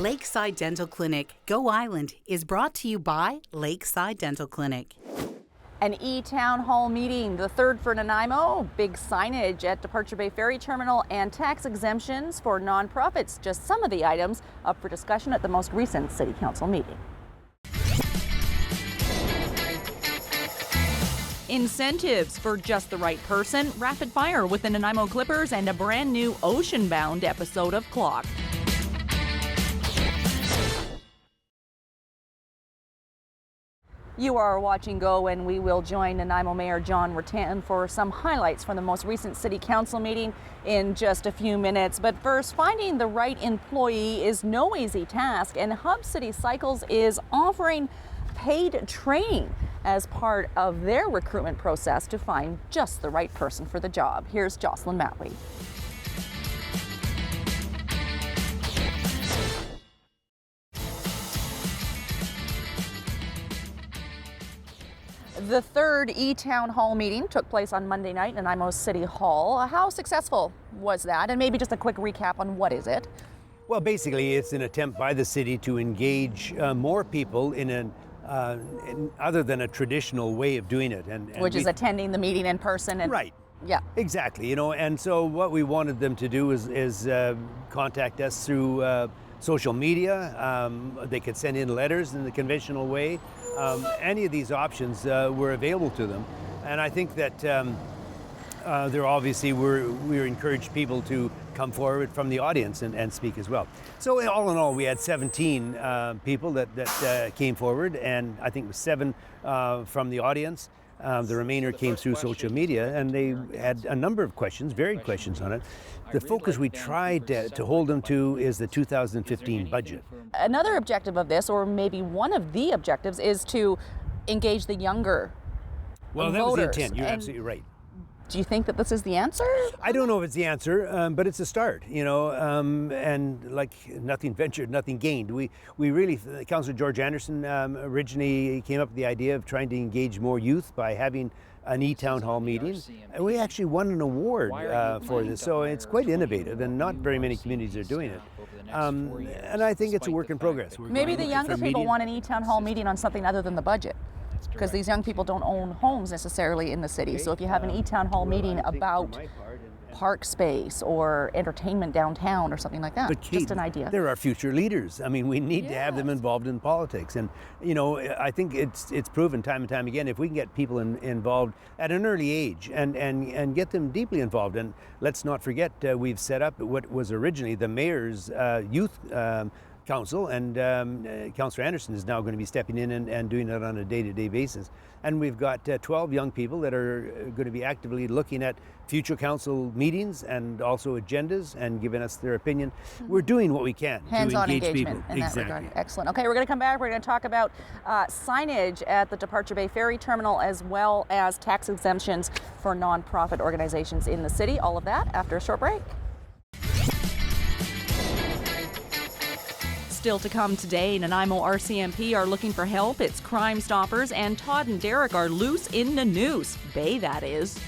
Lakeside Dental Clinic, Go Island, is brought to you by Lakeside Dental Clinic. An e-town hall meeting, the third for Nanaimo, big signage at Departure Bay Ferry Terminal, and tax exemptions for nonprofits. Just some of the items up for discussion at the most recent City Council meeting. Incentives for just the right person, rapid fire with the Nanaimo Clippers, and a brand new ocean-bound episode of Clock. You are watching Go, and we will join Nanaimo Mayor John Ruttan for some highlights from the most recent City Council meeting in just a few minutes. But first, finding the right employee is no easy task, and Hub City Cycles is offering paid training as part of their recruitment process to find just the right person for the job. Here's Jocelyn Matwee. The third e-town hall meeting took place on Monday night in Nanaimo City Hall. How successful was that? And maybe just a quick recap on what is it? Well, basically, it's an attempt by the city to engage more people in other than a traditional way of doing it, and which is attending the meeting in person. And, right. Yeah. Exactly. And so what we wanted them to do is contact us through social media. They could send in letters in the conventional way. Any of these options were available to them, and I think that there obviously we encouraged people to come forward from the audience and speak as well. So all in all, we had 17 people that came forward, and I think it was 7 from the audience. The remainder came through social media, and they had a number of questions, varied questions on it. The focus we tried to hold them to is the 2015 budget. Another objective of this, or maybe one of the objectives, is to engage the younger voters. That was the intent. You're absolutely right. Do you think that this is the answer? I don't know if it's the answer, but it's a start, and like nothing ventured, nothing gained. We really, Councillor George Anderson originally came up with the idea of trying to engage more youth by having an e-town hall meeting, and we actually won an award for this, so it's quite innovative, and not very many communities are doing it. And I think it's a work in progress. Maybe the younger people want an e-town hall meeting on something other than the budget, because these young people don't own homes necessarily in the city. So if you have an e-town hall meeting about park space or entertainment downtown or something like that, but Kate, just an idea. They're our future leaders. I mean, we need to have them involved in politics. And, I think it's proven time and time again, if we can get people involved at an early age and get them deeply involved. And let's not forget, we've set up what was originally the mayor's youth council, and Councillor Anderson is now going to be stepping in and doing it on a day-to-day basis. And we've got 12 young people that are going to be actively looking at future council meetings and also agendas and giving us their opinion. We're doing what we can hands-on to engage engagement people. In that regard. Excellent. Okay, we're going to come back. We're going to talk about signage at the Departure Bay Ferry Terminal, as well as tax exemptions for nonprofit organizations in the city. All of that after a short break. Still to come today, Nanaimo RCMP are looking for help. It's Crime Stoppers, and Todd and Derek are loose in the noose. Bay, that is.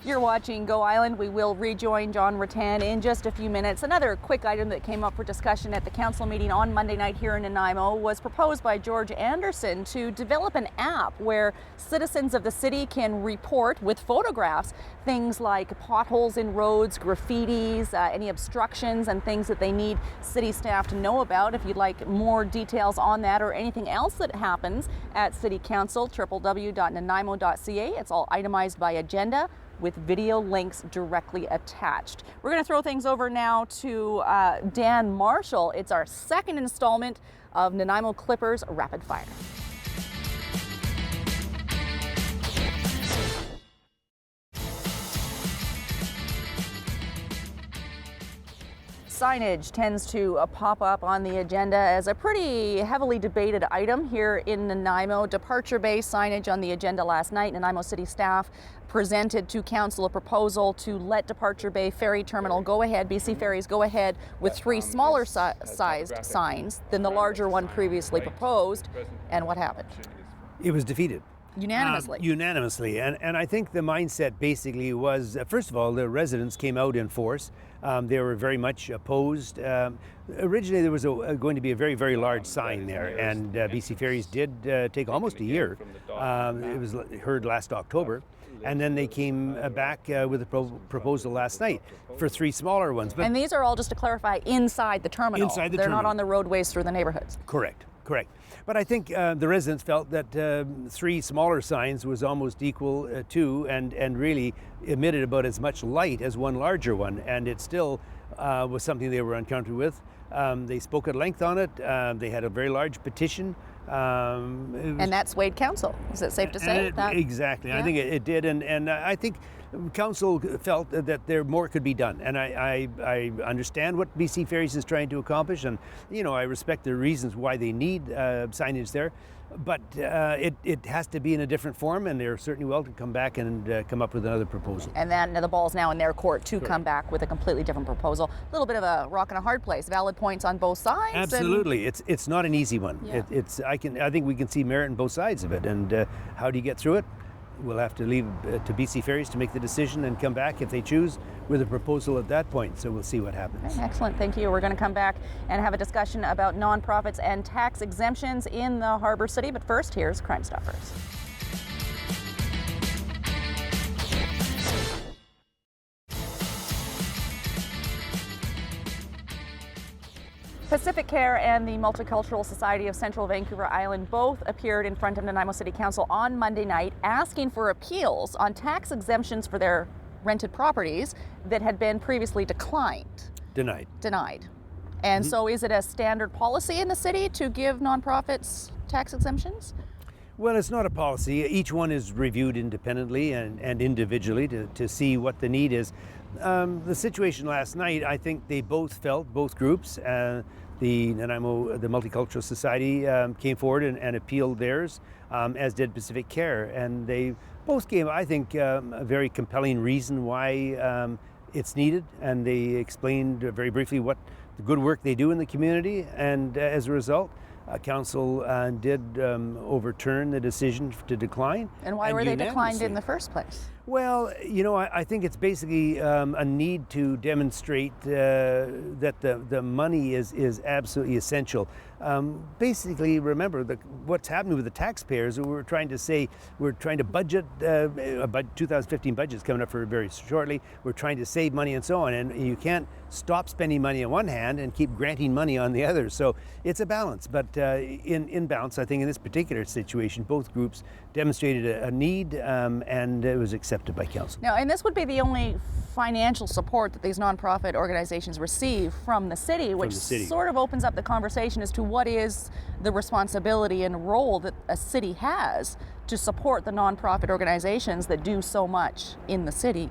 You're watching Go Island. We will rejoin John Ruttan in just a few minutes. Another quick item that came up for discussion at the council meeting on Monday night here in Nanaimo was proposed by George Anderson to develop an app where citizens of the city can report with photographs things like potholes in roads, graffitis, any obstructions, and things that they need city staff to know about. If you'd like more details on that or anything else that happens at City Council, www.nanaimo.ca. It's all itemized by agenda, with video links directly attached. We're going to throw things over now to Dan Marshall. It's our second installment of Nanaimo Clippers Rapid Fire. Signage tends to pop up on the agenda as a pretty heavily debated item here in Nanaimo. Departure Bay signage on the agenda last night. Nanaimo City staff presented to Council a proposal to let Departure Bay Ferry Terminal go ahead, BC Ferries go ahead with 3 smaller sized signs than the larger one previously proposed. And what happened? It was defeated. Unanimously. Unanimously. And I think the mindset basically was, first of all, the residents came out in force. They were very much opposed. Originally, there was going to be a very, very large sign there, and BC Ferries did take almost a year. It was heard last October. And then they came back with a proposal last night for 3 smaller ones. But and these are all, just to clarify, inside the terminal. Inside the They're terminal. not on the roadways through the neighborhoods. Correct. But I think the residents felt that 3 smaller signs was almost equal to and really emitted about as much light as 1 larger one. And it still was something they were uncomfortable with. They spoke at length on it. They had a very large petition. And that swayed council. Is it safe to say? Exactly. Yeah. I think it did. And I think council felt that there more could be done. And I understand what BC Ferries is trying to accomplish. And, I respect the reasons why they need signage there. But it has to be in a different form, and they're certainly welcome to come back and come up with another proposal. And then the ball's now in their court to come back with a completely different proposal. A little bit of a rock and a hard place. Valid points on both sides. Absolutely, it's not an easy one. Yeah. I think we can see merit in both sides of it. And how do you get through it? We'll have to leave to BC Ferries to make the decision and come back if they choose with a proposal at that point. So we'll see what happens. Okay, excellent, thank you. We're going to come back and have a discussion about nonprofits and tax exemptions in the Harbour City. But first, here's Crime Stoppers. Pacific Care and the Multicultural Society of Central Vancouver Island both appeared in front of Nanaimo City Council on Monday night asking for appeals on tax exemptions for their rented properties that had been previously Denied. And so is it a standard policy in the city to give nonprofits tax exemptions? Well, it's not a policy. Each one is reviewed independently and individually to see what the need is. The situation last night, I think they both groups, the Multicultural Society came forward and appealed theirs, as did Pacific Care. And they both gave, I think, a very compelling reason why it's needed. And they explained very briefly what the good work they do in the community. And as a result, Council did overturn the decision to decline. And why were they declined in the first place? Well, I think it's basically a need to demonstrate that the money is absolutely essential. Basically, remember what's happening with the taxpayers. We're trying to budget. 2015 budget's coming up for very shortly. We're trying to save money and so on, and you can't stop spending money on one hand and keep granting money on the other. So it's a balance. But in balance, I think in this particular situation, both groups demonstrated a need, and it was accepted by council. Now, and this would be the only financial support that these nonprofit organizations receive from the city, which sort of opens up the conversation as to what is the responsibility and role that a city has to support the nonprofit organizations that do so much in the city.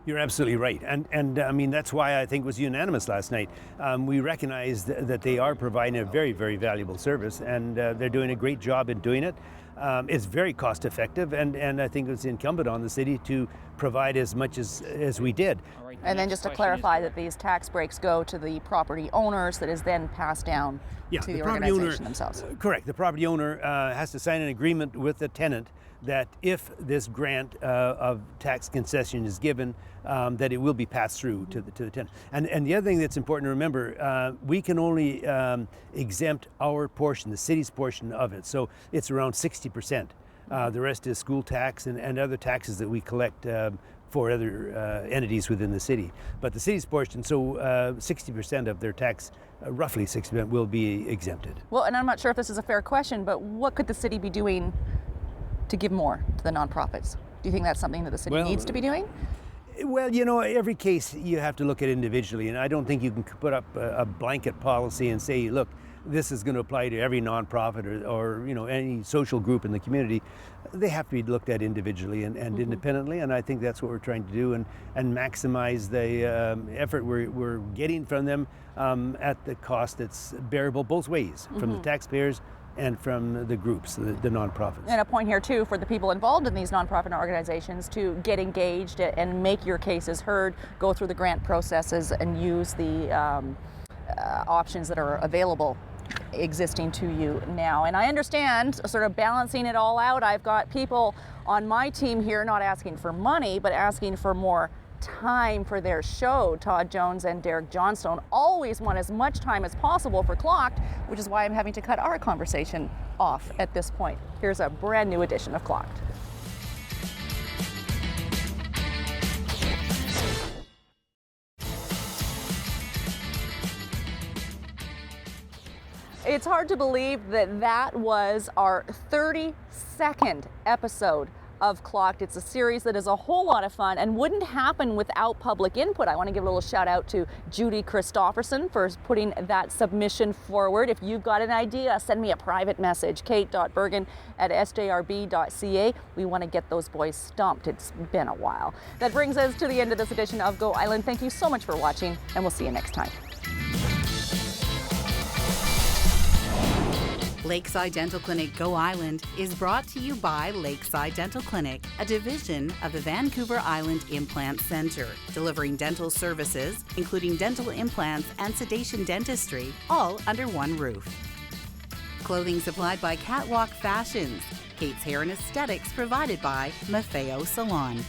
You're absolutely right. And I mean, that's why I think it was unanimous last night. We recognize that they are providing a very, very valuable service, and they're doing a great job in doing it. It's very cost effective, and I think it's incumbent on the city to provide as much as we did. And then just to clarify that these tax breaks go to the property owners, that is then passed down to the organization themselves. Correct. The property owner has to sign an agreement with the tenant that if this grant of tax concession is given, that it will be passed through to the tenant. And the other thing that's important to remember, we can only exempt our portion, the city's portion of it. So it's around 60%. The rest is school tax and other taxes that we collect for other entities within the city. But the city's portion, so 60% of their tax, roughly 60%, will be exempted. Well, and I'm not sure if this is a fair question, but what could the city be doing to give more to the nonprofits? Do you think that's something that the city needs to be doing? Well, every case you have to look at individually, and I don't think you can put up a blanket policy and say, look, this is going to apply to every nonprofit or any social group in the community. They have to be looked at individually and independently, and I think that's what we're trying to do and maximize the effort we're getting from them at the cost that's bearable both ways, from the taxpayers and from the groups, the nonprofits. And a point here too for the people involved in these nonprofit organizations to get engaged and make your cases heard, go through the grant processes and use the options that are available existing to you now. And I understand, sort of balancing it all out, I've got people on my team here not asking for money, but asking for more time for their show. Todd Jones and Derek Johnstone always want as much time as possible for Clocked, which is why I'm having to cut our conversation off at this point. Here's a brand new edition of Clocked. It's hard to believe that that was our 32nd episode of Clocked. It's a series that is a whole lot of fun and wouldn't happen without public input. I want to give a little shout out to Judy Christofferson for putting that submission forward. If you've got an idea, send me a private message, kate.bergen@sjrb.ca. We want to get those boys stumped. It's been a while. That brings us to the end of this edition of Go Island. Thank you so much for watching, and we'll see you next time. Lakeside Dental Clinic Go Island is brought to you by Lakeside Dental Clinic, a division of the Vancouver Island Implant Centre, delivering dental services, including dental implants and sedation dentistry, all under one roof. Clothing supplied by Catwalk Fashions. Kate's Hair and Aesthetics provided by Maffeo Salon.